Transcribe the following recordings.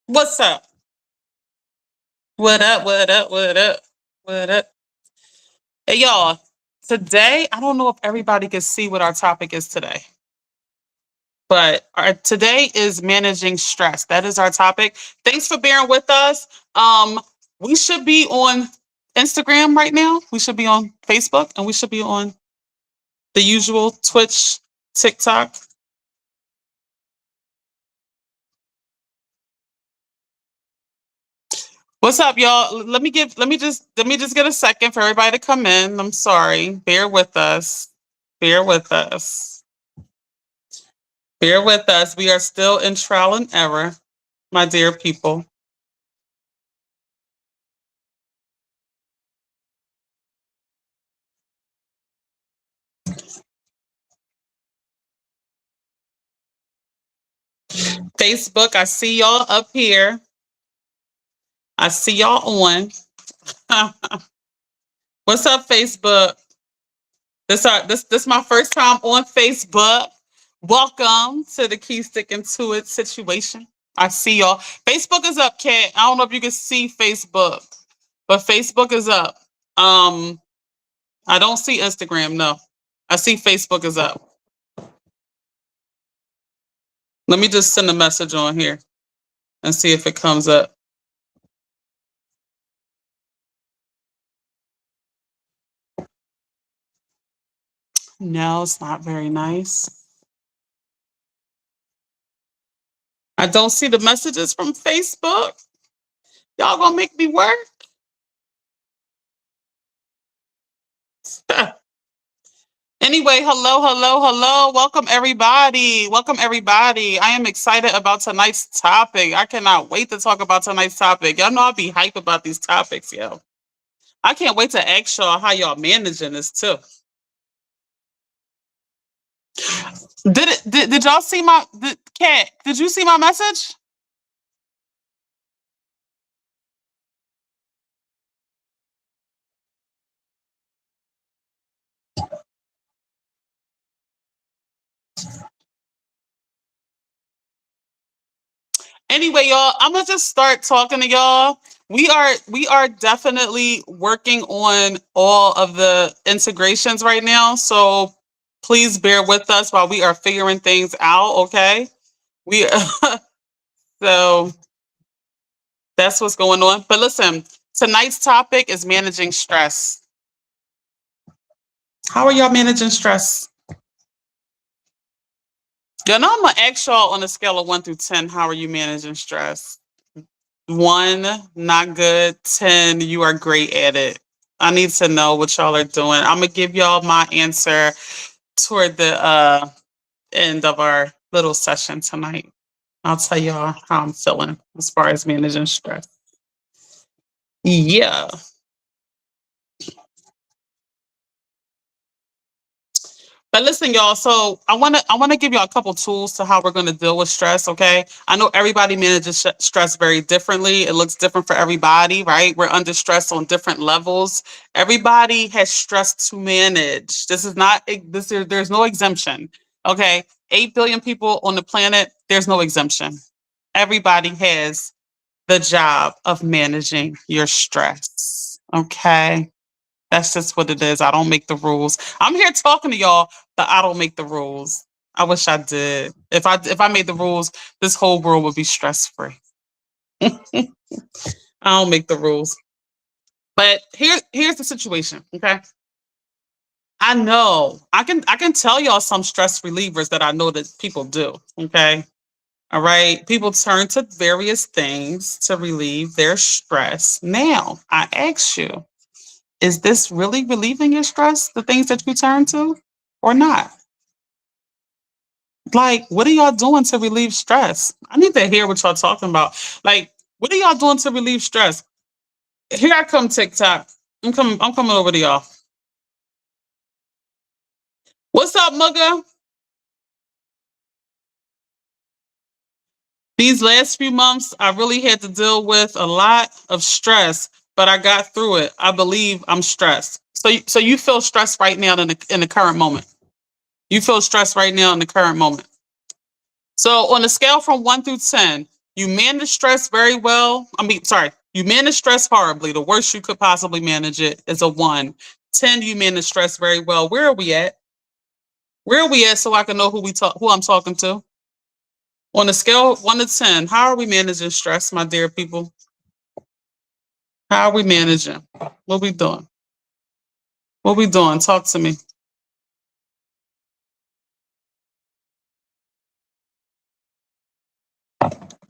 What's up? What up? What up? What up? What up? Hey, y'all. Today, I don't know if everybody can see what our topic is today, but today is managing stress. That is our topic. Thanks for bearing with us. We should be on Instagram right now. We should be on Facebook, and we should be on the usual Twitch, TikTok. What's up, y'all? Let me just get a second for everybody to come in. I'm sorry. Bear with us. Bear with us. Bear with us. We are still in trial and error, my dear people. Facebook, I see y'all up here. I see y'all on. What's up, Facebook? This my first time on Facebook. Welcome to the Key Sticking to It situation. I see y'all. Facebook is up, Kat. I don't know if you can see Facebook, but Facebook is up. Um, I don't see Instagram. No, I see Facebook is up. Let me just send a message on here and see if it comes up. No, it's not very nice. I don't see the messages from Facebook. Y'all gonna make me work? Anyway, hello, hello, hello. Welcome everybody. Welcome everybody. I am excited about tonight's topic. I cannot wait to talk about tonight's topic. Y'all know I'll be hype about these topics, yo. I can't wait to ask y'all how y'all managing this too. Did y'all see my Cat? Did you see my message? Anyway, y'all, I'm gonna just start talking to y'all. We are definitely working on all of the integrations right now. So please bear with us while we are figuring things out, okay? We so that's what's going on. But listen, tonight's topic is managing stress. How are y'all managing stress? You know, I'm gonna ask y'all on a scale of 1 through 10, how are you managing stress? One, not good. 10, you are great at it. I need to know what y'all are doing. I'm gonna give y'all my answer toward the end of our little session tonight. I'll tell y'all how I'm feeling as far as managing stress. Yeah. But listen, y'all. So I wanna give y'all a couple tools to how we're gonna deal with stress. Okay, I know everybody manages stress very differently. It looks different for everybody, right? We're under stress on different levels. Everybody has stress to manage. This is not this. There's no exemption. Okay, 8 billion people on the planet. There's no exemption. Everybody has the job of managing your stress. Okay. That's just what it is. I don't make the rules. I'm here talking to y'all, but I don't make the rules. I wish I did. If I made the rules, this whole world would be stress free. I don't make the rules. But here's the situation. Okay. I know. I can tell y'all some stress relievers that I know that people do. Okay. All right. People turn to various things to relieve their stress. Now, I ask you, is this really relieving your stress, the things that you turn to, or not? Like, what are y'all doing to relieve stress? I need to hear what y'all talking about. Like, what are y'all doing to relieve stress? Here I come, TikTok. I'm coming over to y'all. What's up, Mugga? These last few months, I really had to deal with a lot of stress, but I got through it. I believe I'm stressed. So you feel stressed right now in the current moment. You feel stressed right now in the current moment. So on a scale from 1 through 10, You manage stress very well. I mean, sorry, you manage stress horribly. The worst you could possibly manage it is a 1. 10, you manage stress very well. Where are we at? Where are we at so I can know who I'm talking to? On a scale of 1 to 10, how are we managing stress, my dear people? How are we managing? What we doing? What we doing? Talk to me.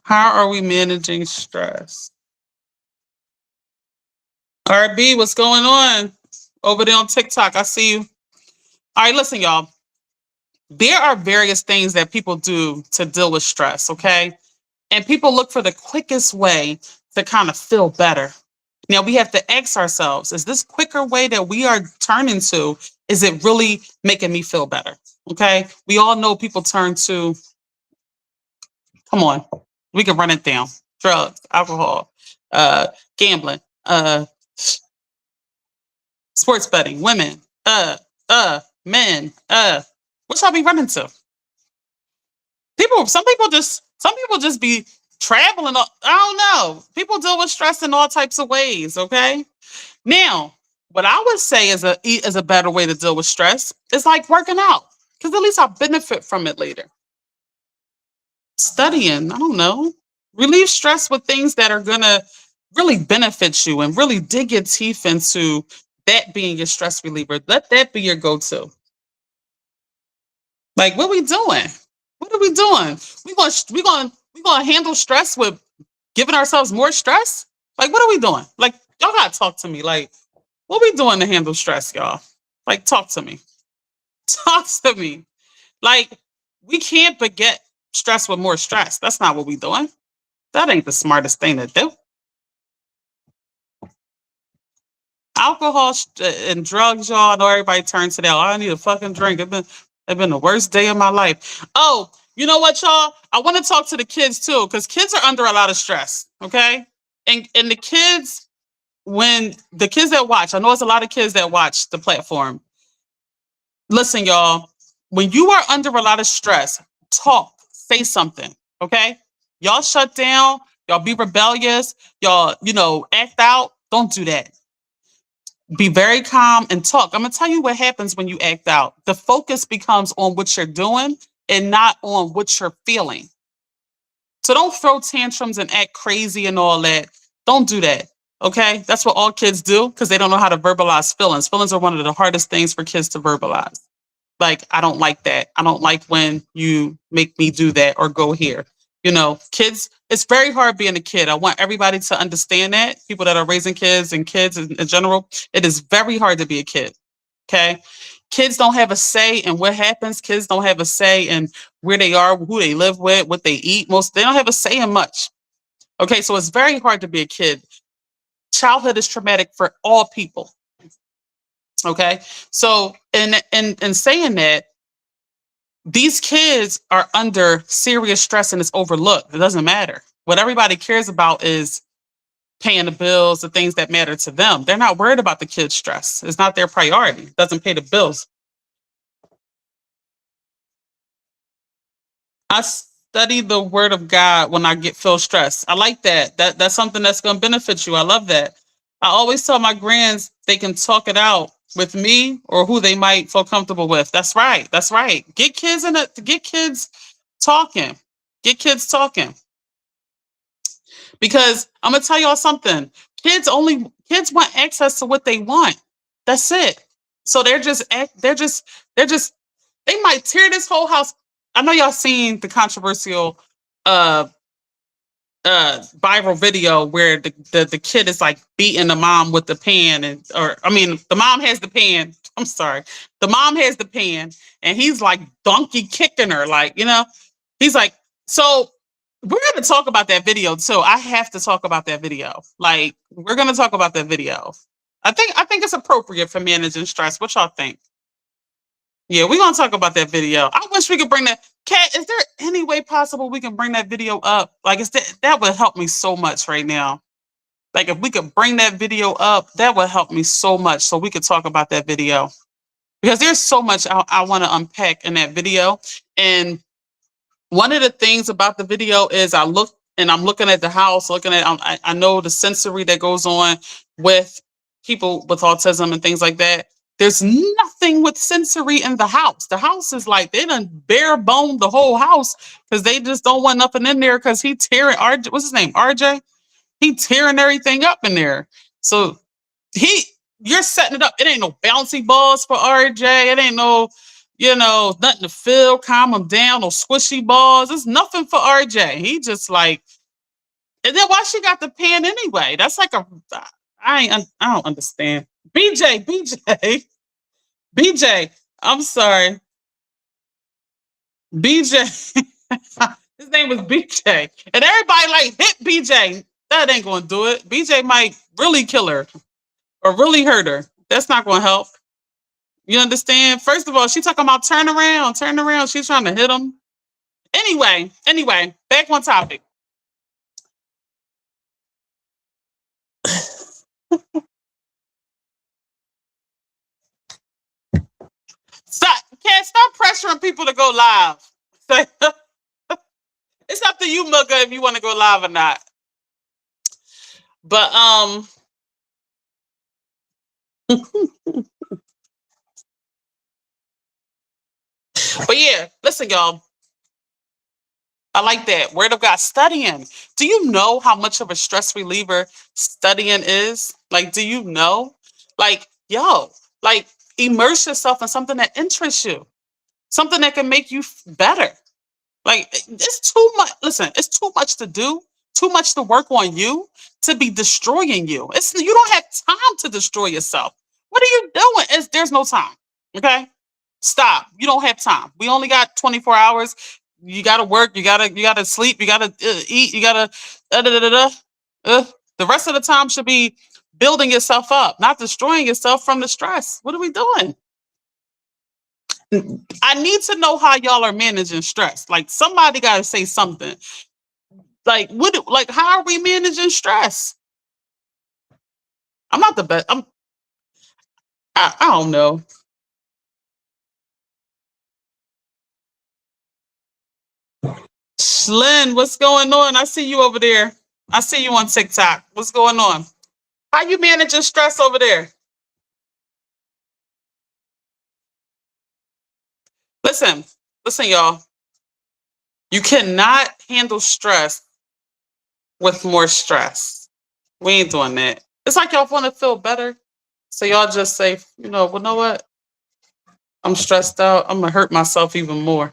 How are we managing stress? RB, what's going on over there on TikTok? I see you. All right, listen, y'all. There are various things that people do to deal with stress, okay? And people look for the quickest way to kind of feel better. Now we have to ask ourselves, is this quicker way that we are turning to, is it really making me feel better? Okay. We all know people turn to, come on, we can run it down. Drugs, alcohol, gambling, sports betting, women, men, what y'all be running to? Some people just be traveling. I don't know. People deal with stress in all types of ways. Okay. Now, what I would say is a better way to deal with stress is like working out, because at least I benefit from it later. Studying, I don't know, relieve stress with things that are gonna really benefit you and really dig your teeth into that being your stress reliever. Let that be your go-to. Like, what we doing? What are we doing? We gonna handle stress with giving ourselves more stress? Like, what are we doing? Like, y'all gotta talk to me. Like, what we doing to handle stress, y'all? Like, talk to me. Talk to me. Like, we can't beget stress with more stress. That's not what we doing. That ain't the smartest thing to do. Alcohol and drugs, y'all. I know everybody turns to that. Oh, I need a fucking drink. It's been the worst day of my life. Oh, you know what, y'all? I want to talk to the kids too, because kids are under a lot of stress. Okay, and the kids, when the kids that watch, I know it's a lot of kids that watch the platform. Listen, y'all. When you are under a lot of stress, talk, say something. Okay, y'all shut down. Y'all be rebellious. Y'all, act out. Don't do that. Be very calm and talk. I'm gonna tell you what happens when you act out. The focus becomes on what you're doing and not on what you're feeling. So don't throw tantrums and act crazy and all that. Don't do that. Okay? That's what all kids do because they don't know how to verbalize feelings. Feelings are one of the hardest things for kids to verbalize. Like, I don't like that. I don't like when you make me do that or go here. Kids, it's very hard being a kid. I want everybody to understand that. People that are raising kids and kids in general, it is very hard to be a kid. Okay. Kids don't have a say in what happens. Kids don't have a say in where they are, who they live with, what they eat. They don't have a say in much. Okay. So it's very hard to be a kid. Childhood is traumatic for all people. Okay. So in saying that, these kids are under serious stress and it's overlooked. It doesn't matter. What everybody cares about is paying the bills, the things that matter to them. They're not worried about the kids' stress. It's not their priority. It doesn't pay the bills. I study the word of God when I feel stressed. I like that. That's something that's going to benefit you. I love that. I always tell my grands they can talk it out with me or who they might feel comfortable with. That's right. That's right. Get kids get kids talking. Get kids talking. Because I'm gonna tell y'all something. Kids want access to what they want. That's it. So they might tear this whole house. I know y'all seen the controversial uh viral video where the kid is like beating the mom with the pan the mom has the pan. I'm sorry. The mom has the pan and he's like donkey kicking her, he's like, so we're going to talk about that video too. I have to talk about that video. Like, we're going to talk about that video. I think it's appropriate for managing stress. What y'all think? Yeah, we're gonna talk about that video. I wish we could bring that. Kat, is there any way possible we can bring that video up? Like, that would help me so much right now. Like, if we could bring that video up, that would help me so much. So we could talk about that video because there's so much I want to unpack in that video. And one of the things about the video is I looked and I'm looking at the house, looking at I know the sensory that goes on with people with autism and things like that. There's nothing with sensory in the house. The house is like they done bare boned the whole house because they just don't want nothing in there because he tearing RJ, what's his name? RJ? He tearing everything up in there. So he you're setting it up. It ain't no bouncy balls for RJ. It ain't no, nothing to feel, calm him down, no squishy balls. It's nothing for RJ. He just like, and then why she got the pen anyway? That's like I don't understand. BJ, BJ. I'm sorry, BJ. His name was BJ, and everybody like hit BJ. That ain't gonna do it. BJ might really kill her or really hurt her. That's not gonna help. You understand? First of all, she talking about turn around, turn around. She's trying to hit him. Anyway, back on topic. Stop pressuring people to go live. It's up to you, Mugga, if you want to go live or not. But but yeah, listen, y'all. I like that. Word of God, studying. Do you know how much of a stress reliever studying is? Like, do you know? Like, yo, like immerse yourself in something that interests you, something that can make you better. Like, it's too much. Listen, it's too much to do, too much to work on you to be destroying you. You don't have time to destroy yourself. What are you doing? There's no time. Okay, stop. You don't have time. We only got 24 hours. You gotta work. You gotta sleep. You gotta eat. You gotta da, da, da, da, the rest of the time should be building yourself up, not destroying yourself from the stress. What are we doing? I need to know how y'all are managing stress. Like somebody got to say something. Like what? Like how are we managing stress? I'm not the best. I don't know. Shlyn, what's going on? I see you over there. I see you on TikTok. What's going on? How you managing stress over there? Listen, listen, y'all. You cannot handle stress with more stress. We ain't doing that. It's like y'all want to feel better. So y'all just say, well, know what? I'm stressed out. I'm gonna hurt myself even more.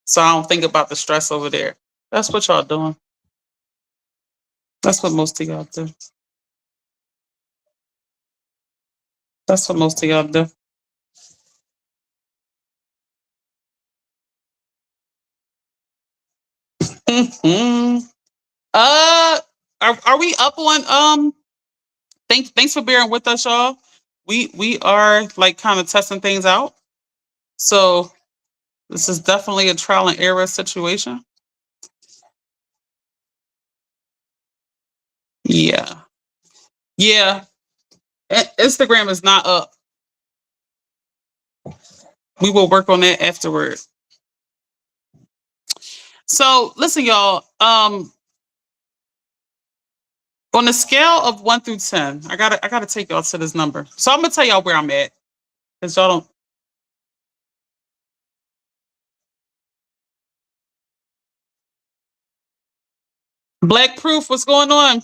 So I don't think about the stress over there. That's what y'all doing. That's what most of y'all do. That's what most of y'all do. Hmm. Are we up on thanks for bearing with us, y'all. We are like kind of testing things out. So this is definitely a trial and error situation. Yeah. Yeah. Instagram is not up. We will work on that afterward. So listen, y'all. On a scale of 1 through 10, I gotta take y'all to this number. So I'm gonna tell y'all where I'm at. Because y'all don't. Black Proof, what's going on?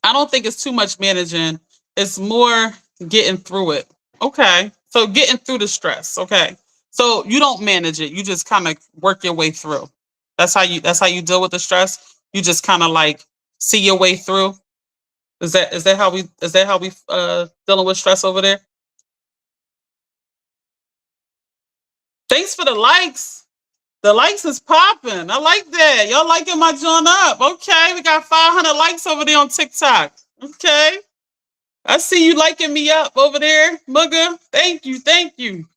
I don't think it's too much managing. It's more getting through it. Okay. So getting through the stress. Okay. So you don't manage it. You just kind of work your way through. That's how you deal with the stress. You just kind of like see your way through. Is that how we dealing with stress over there? Thanks for the likes. The likes is popping. I like that. Y'all liking my joint up. Okay, we got 500 likes over there on TikTok. Okay. I see you liking me up over there, Mugga. Thank you. Thank you.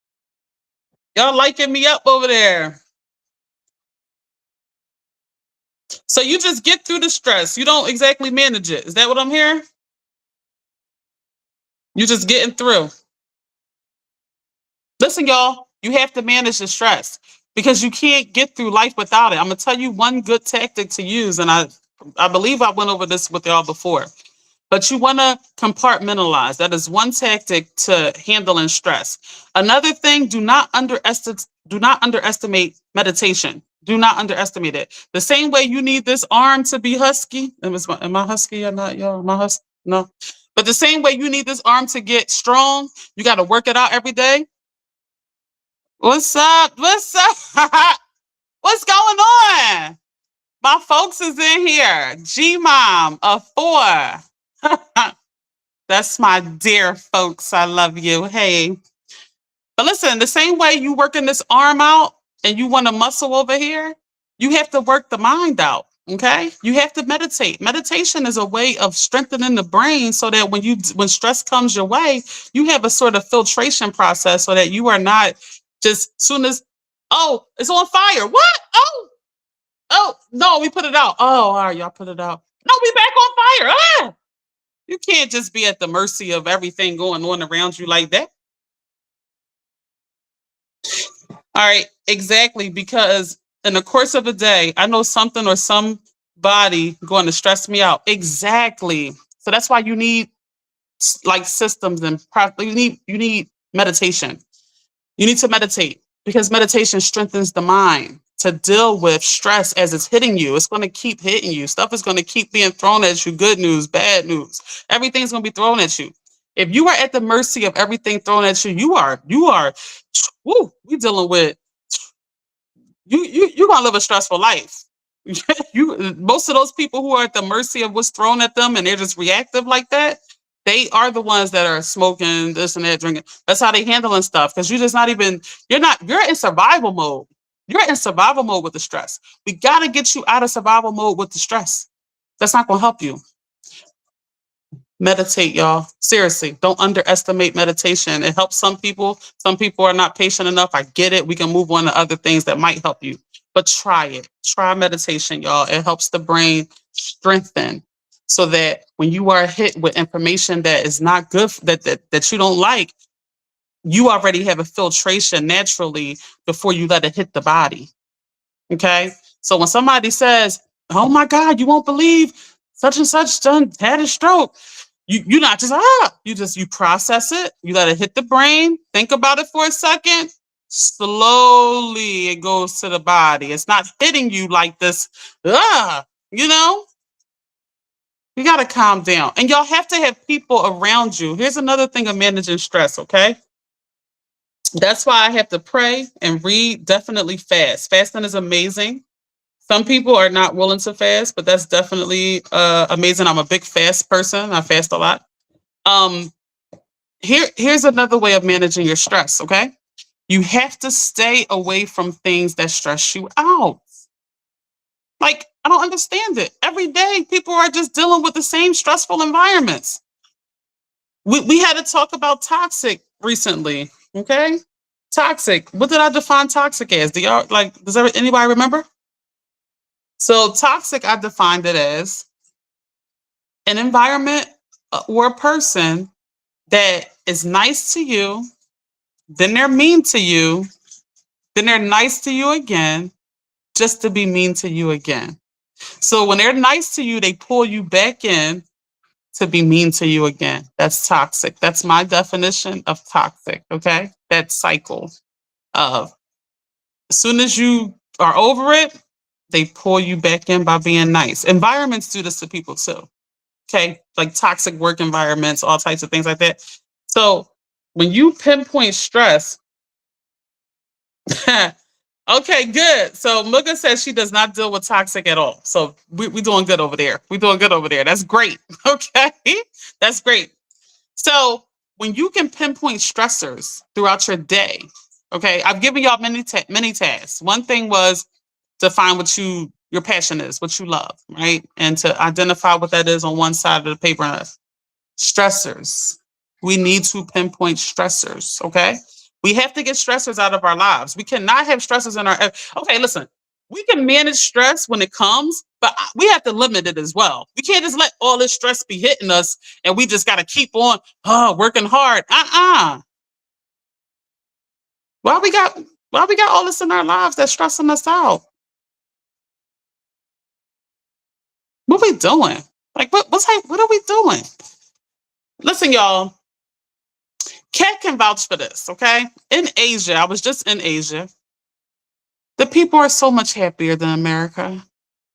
Y'all liking me up over there. So you just get through the stress. You don't exactly manage it. Is that what I'm hearing? You just getting through. Listen, y'all, you have to manage the stress. because you can't get through life without it. I'm gonna tell you one good tactic to use, and I believe I went over this with y'all before. But you want to compartmentalize. That is one tactic to handling stress. Another thing, do not underestimate meditation. Do not underestimate it. The same way you need this arm to be husky. Am I husky or not, y'all? Am I husky? No. But the same way you need this arm to get strong, you got to work it out every day. What's up? What's up? What's going on? My folks is in here. G Mom of 4. That's my dear folks. I love you. Hey. But listen, the same way you working this arm out and you want to muscle over here, you have to work the mind out. Okay? You have to meditate. Meditation is a way of strengthening the brain so that when stress comes your way, you have a sort of filtration process so that you are not just soon as, oh, it's on fire. What? Oh, no, we put it out. Oh, all right, y'all put it out. No, we back on fire. Ah! You can't just be at the mercy of everything going on around you like that. All right, exactly. Because in the course of a day, I know something or somebody going to stress me out. Exactly. So that's why you need like systems and you need meditation. You need to meditate because meditation strengthens the mind to deal with stress as it's hitting you. It's going to keep hitting you. Stuff is going to keep being thrown at you. Good news, bad news. Everything's going to be thrown at you. If you are at the mercy of everything thrown at you, you are, woo, we dealing with, you're going to live a stressful life. Most of those people who are at the mercy of what's thrown at them and they're just reactive like that, they are the ones that are smoking this and that, drinking. That's how they handling stuff. Because you're in survival mode. You're in survival mode with the stress. We got to get you out of survival mode with the stress. That's not going to help you. Meditate, y'all. Seriously, don't underestimate meditation. It helps some people. Some people are not patient enough. I get it. We can move on to other things that might help you. But try it. Try meditation, y'all. It helps the brain strengthen so that when you are hit with information that is not good, that you don't like, you already have a filtration naturally before you let it hit the body. Okay? So when somebody says, oh my God, you won't believe such and such done had a stroke. You're not just you process it, you let it hit the brain, think about it for a second. Slowly it goes to the body. It's not hitting you like this. You know, you got to calm down. And y'all have to have people around you. Here's another thing of managing stress, okay? That's why I have to pray and read, definitely fast. Fasting is amazing. Some people are not willing to fast, but that's definitely amazing. I'm a big fast person. I fast a lot. Here's another way of managing your stress, okay? You have to stay away from things that stress you out. Like, I don't understand it. Every day, people are just dealing with the same stressful environments. We had to talk about toxic recently, okay? Toxic. What did I define toxic as? Does anybody remember? So toxic, I defined it as an environment or a person that is nice to you, then they're mean to you, then they're nice to you again, just to be mean to you again. So when they're nice to you, they pull you back in to be mean to you again. That's toxic. That's my definition of toxic, okay? That cycle of as soon as you are over it, they pull you back in by being nice. Environments do this to people too. Okay. Like toxic work environments, all types of things like that. So when you pinpoint stress, okay, good. So Mugga says she does not deal with toxic at all. So we're doing good over there. We're doing good over there. That's great. Okay. That's great. So when you can pinpoint stressors throughout your day, okay, I've given y'all many tasks. One thing was to find what your passion is, what you love, right? And to identify what that is on one side of the paper. Stressors. We need to pinpoint stressors, okay? We have to get stressors out of our lives. We cannot have stressors in our... Okay, listen, we can manage stress when it comes, but we have to limit it as well. We can't just let all this stress be hitting us and we just got to keep on working hard. Why we got... Why we got all this in our lives that's stressing us out? What we doing? Like what are we doing? Listen, y'all, Kat can vouch for this, okay? In Asia, I was just in Asia. The people are so much happier than America.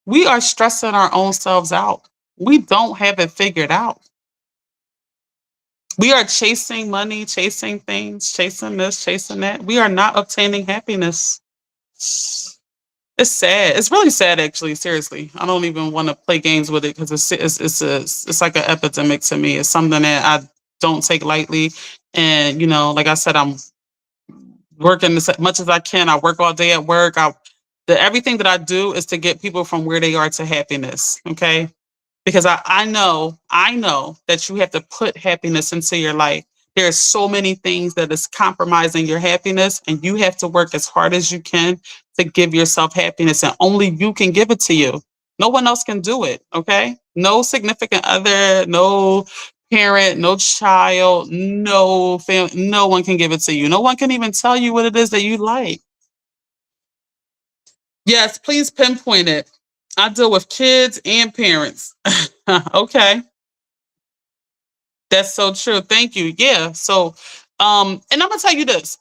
We are stressing our own selves out. We don't have it figured out. We are chasing money, chasing things, chasing this, chasing that. We are not obtaining happiness. It's sad. It's really sad, actually. Seriously, I don't even want to play games with it because it's like an epidemic to me. It's something that I don't take lightly, and like I said, I'm working as much as I can. I work all day at work. Everything that I do is to get people from where they are to happiness. Okay, because I know that you have to put happiness into your life. There's so many things that is compromising your happiness, and you have to work as hard as you can to give yourself happiness, and only you can give it to you. No one else can do it. Okay, no significant other, no parent, no child, no family, no one can give it to you. No one can even tell you what it is that you like. Yes, please pinpoint it. I deal with kids and parents. Okay. That's so true. Thank you. Yeah. So, and I'm gonna tell you this: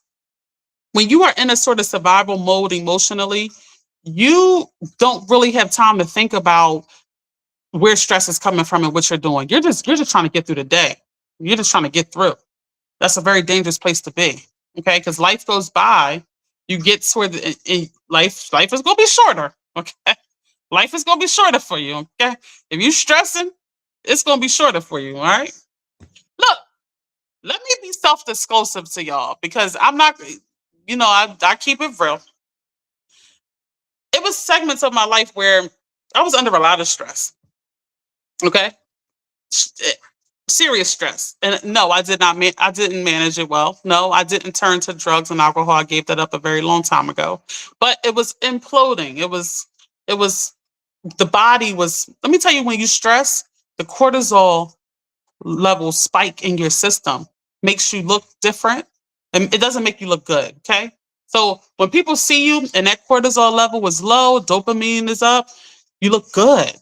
when you are in a sort of survival mode emotionally, you don't really have time to think about where stress is coming from and what you're doing. You're just trying to get through the day. You're just trying to get through. That's a very dangerous place to be. Okay, because life goes by. You get sort of in life. Life is gonna be shorter. Okay, life is gonna be shorter for you. Okay, if you stressing, it's gonna be shorter for you. All right. Look, let me be self-disclosive to y'all because I'm not, I keep it real. It was segments of my life where I was under a lot of stress. Okay. Eh, Serious stress. And no, I didn't manage it well. No, I didn't turn to drugs and alcohol. I gave that up a very long time ago. But it was imploding. It was the body was, let me tell you, when you stress, the cortisol levels spike in your system, makes you look different, and it doesn't make you look good. Okay. So when people see you and that cortisol level was low, dopamine is up, you look good.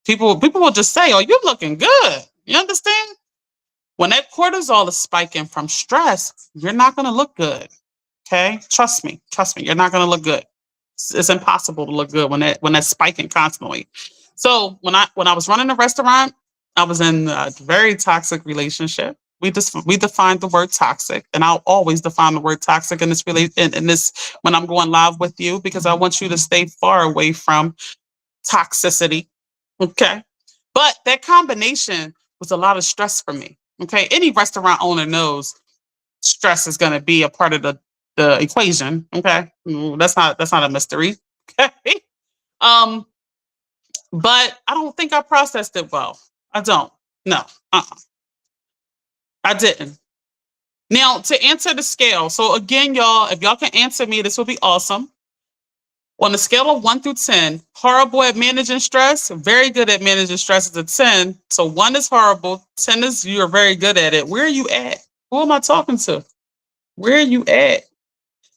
People will just say, "Oh, you're looking good." You understand? When that cortisol is spiking from stress, you're not going to look good. Okay, trust me. Trust me. You're not going to look good. It's impossible to look good when that's spiking constantly. So when I was running a restaurant, I was in a very toxic relationship. We defined the word toxic, and I'll always define the word toxic in this when I'm going live with you, because I want you to stay far away from toxicity. Okay. But that combination was a lot of stress for me. Okay. Any restaurant owner knows stress is going to be a part of the equation. Okay. That's not a mystery. Okay. Um, but I don't think I processed it well. I don't. No. I didn't. Now, to answer the scale. So again, y'all, if y'all can answer me, this would be awesome. On a scale of 1 through 10, horrible at managing stress, very good at managing stress is a 10. So 1 is horrible, 10 is you're very good at it. Where are you at? Who am I talking to? Where are you at?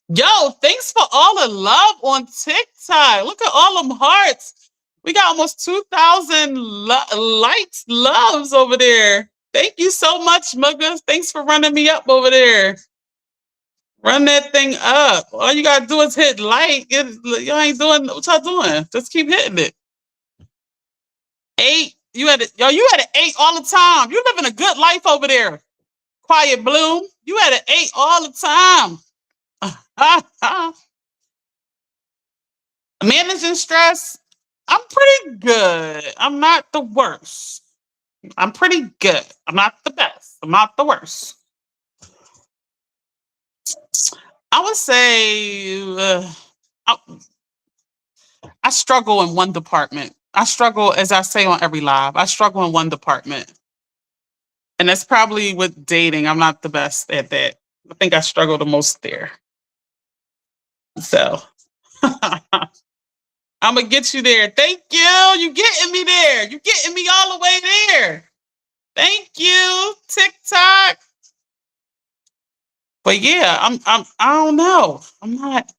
Yo, thanks for all the love on TikTok. Look at all them hearts. We got almost 2,000 likes, loves over there. Thank you so much, Muggas. Thanks for running me up over there. Run that thing up. All you gotta do is hit like. You ain't doing what y'all doing. Just keep hitting it. 8. You had it, yo. You had an 8 all the time. You living a good life over there. Quiet Bloom. You had an 8 all the time. Managing stress. I'm pretty good. I'm not the worst. I'm pretty good. I'm not the best. I'm not the worst. I would say I, I struggle in one department. I struggle, as I say on every live, I struggle in one department. And that's probably with dating. I'm not the best at that. I think I struggle the most there. So I'm gonna get you there. Thank you. You getting me there. You getting me all the way there. Thank you, TikTok. But yeah, I don't know. I'm not.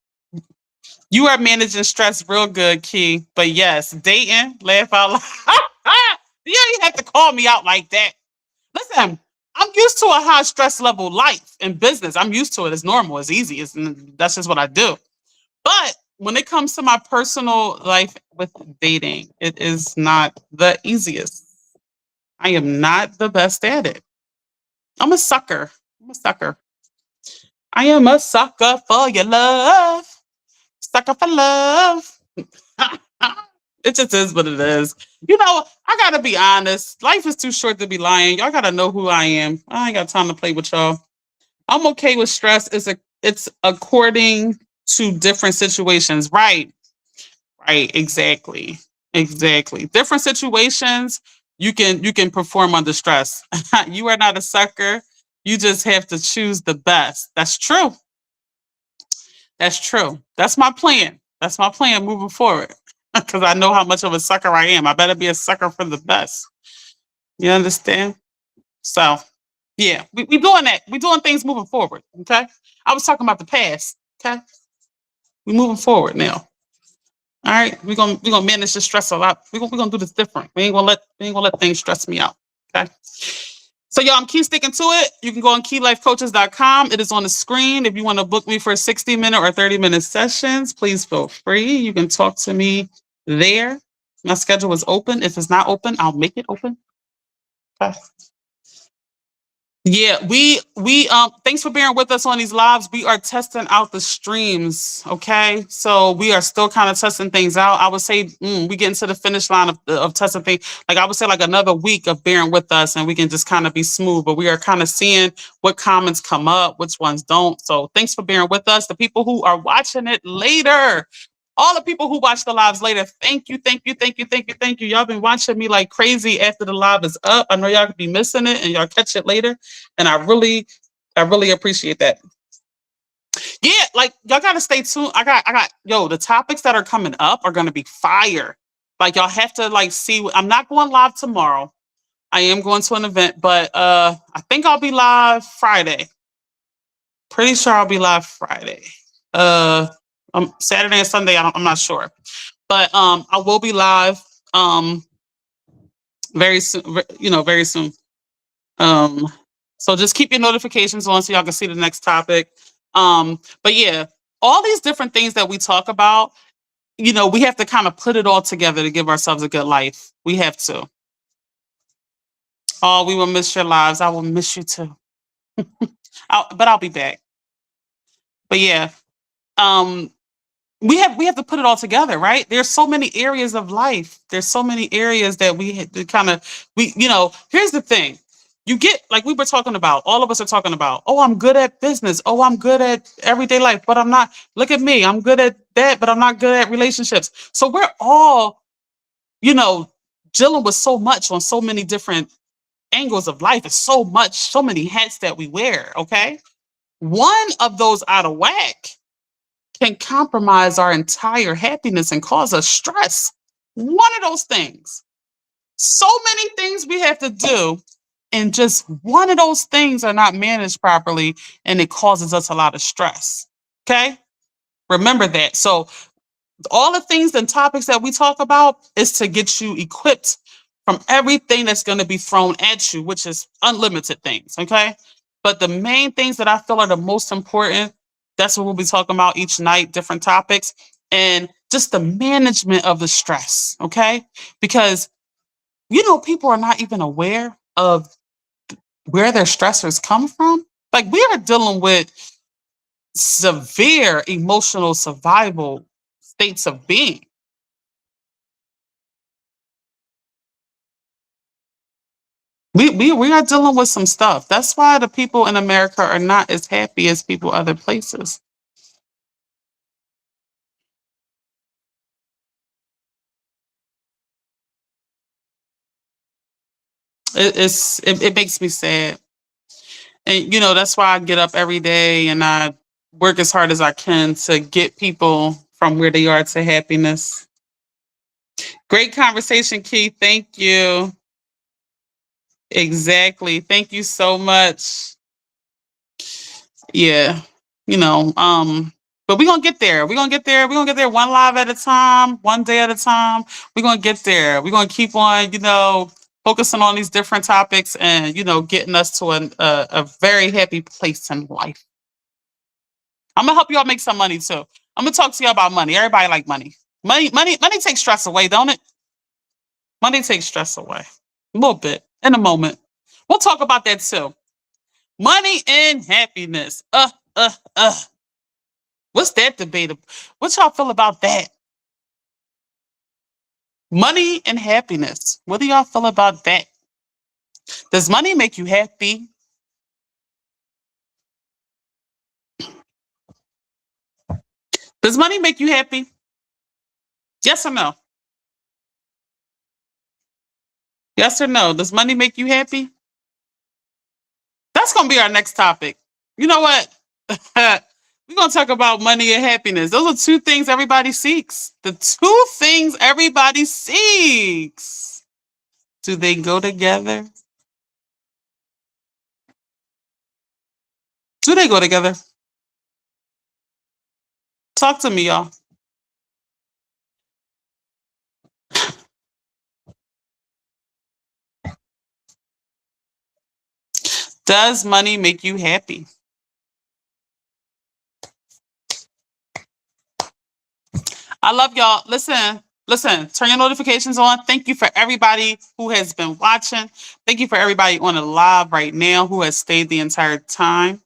You are managing stress real good, Key. But yes, dating, laugh out loud. You don't even have to call me out like that. Listen, I'm used to a high stress level life in business. I'm used to it. It's normal. It's easy. That's just what I do. But when it comes to my personal life with dating, it is not the easiest. I am not the best at it. I'm a sucker. I'm a sucker. I am a sucker for your love. Sucker for love. It just is what it is. You know, I gotta be honest. Life is too short to be lying. Y'all gotta know who I am. I ain't got time to play with y'all. I'm okay with stress. It's according to different situations. Right. Right. Exactly. Exactly. Different situations you can perform under stress. You are not a sucker. You just have to choose the best. That's true. That's true. That's my plan. That's my plan moving forward. Because I know how much of a sucker I am. I better be a sucker for the best. You understand? So, yeah, we doing that. We doing things moving forward. Okay. I was talking about the past. Okay. We moving forward now. All right. We're gonna manage the stress a lot. We're gonna do this different. We ain't gonna let things stress me out. Okay. So y'all, I'm keep sticking to it. You can go on keylifecoaches.com. It is on the screen. If you want to book me for 60-minute or 30-minute sessions, please feel free. You can talk to me there. My schedule is open. If it's not open, I'll make it open. Okay. Yeah, we thanks for bearing with us on these lives. We are testing out the streams, okay? So we are still kind of testing things out. I would say we get into the finish line of testing things. Like I would say like another week of bearing with us and we can just kind of be smooth, but we are kind of seeing what comments come up, which ones don't. So thanks for bearing with us. The people who are watching it later, all the people who watch the lives later, thank you, thank you, thank you, thank you, thank you. Y'all been watching me like crazy after the live is up. I know y'all could be missing it and y'all catch it later. And I really appreciate that. Yeah, like y'all gotta stay tuned. Yo, the topics that are coming up are gonna be fire. Like y'all have to like see. I'm not going live tomorrow. I am going to an event, but I think I'll be live Friday. Pretty sure I'll be live Friday. Uh Saturday and Sunday, I'm not sure. But I will be live um very soon, very soon. Um, so just keep your notifications on so y'all can see the next topic. But yeah, all these different things that we talk about, we have to kind of put it all together to give ourselves a good life. We have to. Oh, we will miss your lives. I will miss you too. But I'll be back. But yeah, um, we have to put it all together, right? There's so many areas of life. There's so many areas that we kind of here's the thing. You get like we were talking about, all of us are talking about, oh, I'm good at business. Oh, I'm good at everyday life, but I'm not. Look at me. I'm good at that, but I'm not good at relationships. So we're all, you know, dealing with so much on so many different angles of life. It's so much, so many hats that we wear. Okay. One of those out of whack can compromise our entire happiness and cause us stress. One of those things. So many things we have to do, and just one of those things are not managed properly, and it causes us a lot of stress. Okay? Remember that. So, all the things and topics that we talk about is to get you equipped from everything that's going to be thrown at you, which is unlimited things. Okay. But the main things that I feel are the most important, that's what we'll be talking about each night, different topics, and just the management of the stress. Okay. Because, people are not even aware of where their stressors come from. Like we are dealing with severe emotional survival states of being. We are dealing with some stuff. That's why the people in America are not as happy as people other places. It makes me sad, and that's why I get up every day and I work as hard as I can to get people from where they are to happiness. Great conversation, Keith. Thank you. Exactly. Thank you so much. Yeah, you know, but we're gonna get there. We're gonna get there. We're gonna get there one live at a time, one day at a time. We're gonna get there. We're gonna keep on, focusing on these different topics and getting us to a very happy place in life. I'm gonna help y'all make some money too. I'm gonna talk to y'all about money. Everybody like money. Money takes stress away, don't it? Money takes stress away. A little bit in a moment. We'll talk about that too. Money and happiness. Uh. What's that debate? What y'all feel about that? Money and happiness. What do y'all feel about that? Does money make you happy? Does money make you happy? Yes or no? Yes or no? Does money make you happy? That's gonna be our next topic. You know what? We're gonna talk about money and happiness. Those are two things everybody seeks. The two things everybody seeks. Do they go together? Do they go together? Talk to me, y'all. Does money make you happy? I love y'all. Listen, turn your notifications on. Thank you for everybody who has been watching. Thank you for everybody on the live right now who has stayed the entire time.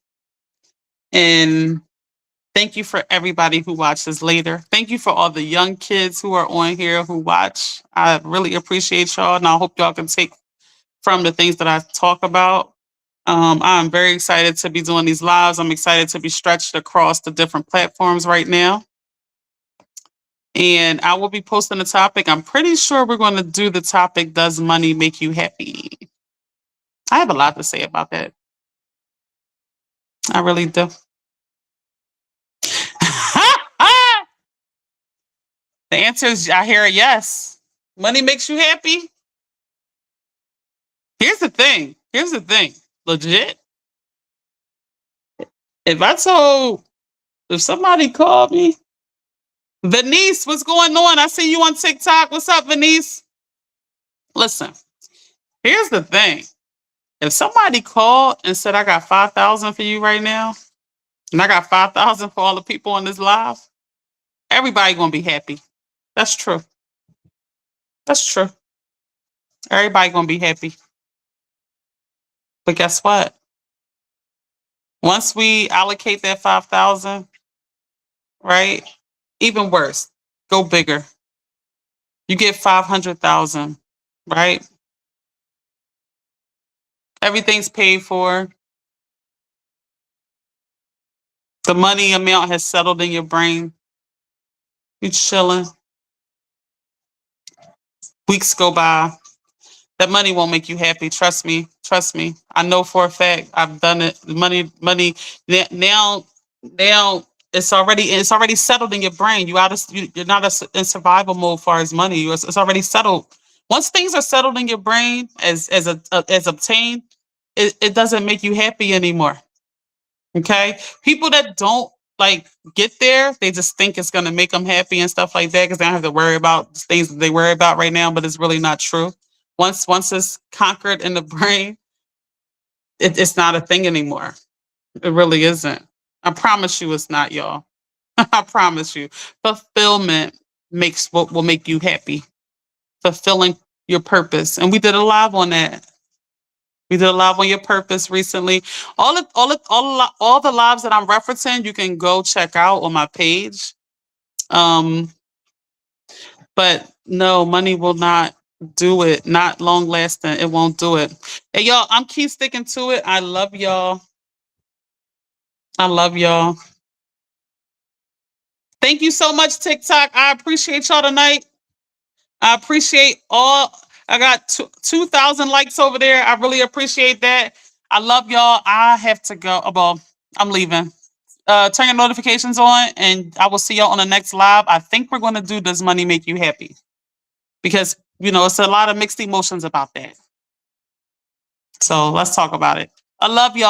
And thank you for everybody who watches later. Thank you for all the young kids who are on here who watch. I really appreciate y'all, and I hope y'all can take from the things that I talk about. I'm very excited to be doing these lives. I'm excited to be stretched across the different platforms right now. And I will be posting the topic. I'm pretty sure we're going to do the topic, does money make you happy? I have a lot to say about that. I really do. The answer is, I hear a yes. Money makes you happy? Here's the thing. Legit. If somebody called me, Venice, what's going on? I see you on TikTok. What's up, Venice? Listen, here's the thing. If somebody called and said, I got 5,000 for you right now, and I got 5,000 for all the people on this live, everybody gonna be happy. That's true. That's true. Everybody gonna be happy. But guess what? Once we allocate that 5,000, right? Even worse, go bigger. You get 500,000, right? Everything's paid for. The money amount has settled in your brain. You chilling. Weeks go by. That money won't make you happy. Trust me. Trust me. I know for a fact. I've done it. Money. Now, it's already settled in your brain. You're not in survival mode as far as money. It's already settled. Once things are settled in your brain as obtained, it doesn't make you happy anymore. Okay, people that don't like get there, they just think it's gonna make them happy and stuff like that because they don't have to worry about things that they worry about right now. But it's really not true. Once it's conquered in the brain, it's not a thing anymore. It really isn't. I promise you, it's not, y'all. I promise you. Fulfillment makes what will make you happy. Fulfilling your purpose, and we did a live on that. We did a live on your purpose recently. All the lives that I'm referencing, you can go check out on my page. Um, but no, money will not do it. Not long lasting. It won't do it. Hey y'all, I'm keep sticking to it. I love y'all. I love y'all. Thank you so much, TikTok. I appreciate y'all tonight. I appreciate all. I got 2,000 likes over there. I really appreciate that. I love y'all. I have to go. Well, I'm leaving. Turn your notifications on, and I will see y'all on the next live. I think we're going to do Does Money Make You Happy? Because, it's a lot of mixed emotions about that. So let's talk about it. I love y'all.